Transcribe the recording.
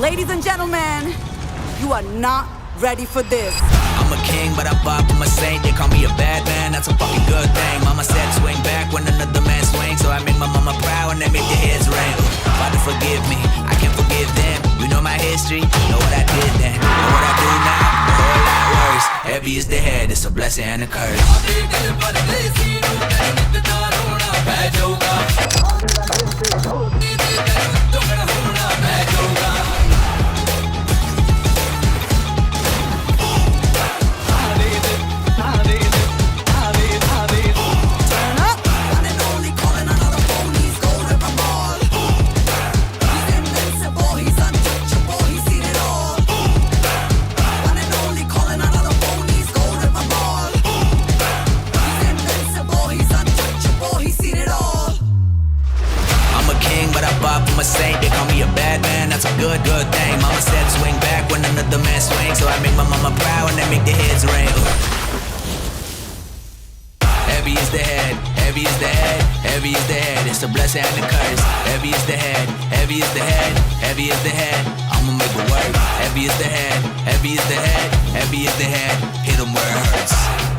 Ladies and gentlemen, you are not ready for this. I'm a king, but I bop, I'm a saint. They call me a bad man, that's a fucking good thing. Mama said swing back when another man swings, so I make my mama proud and they make their heads ring. Father, forgive me, I can't forgive them. You know my history, know what I did then. Know what I do now, a whole lot worse. Heavy is the head, it's a blessing and a curse. I'm a saint, they call me a bad man, that's a good thing. Mama said swing back when another man swings, so I make my mama proud and they make their heads ring. Heavy is the head, heavy is the head, heavy is the head, it's a blessing and a curse. Heavy is the head, heavy is the head, heavy is the head, I'ma make it work. Heavy is the head, heavy is the head, heavy is the head, hit 'em where it hurts.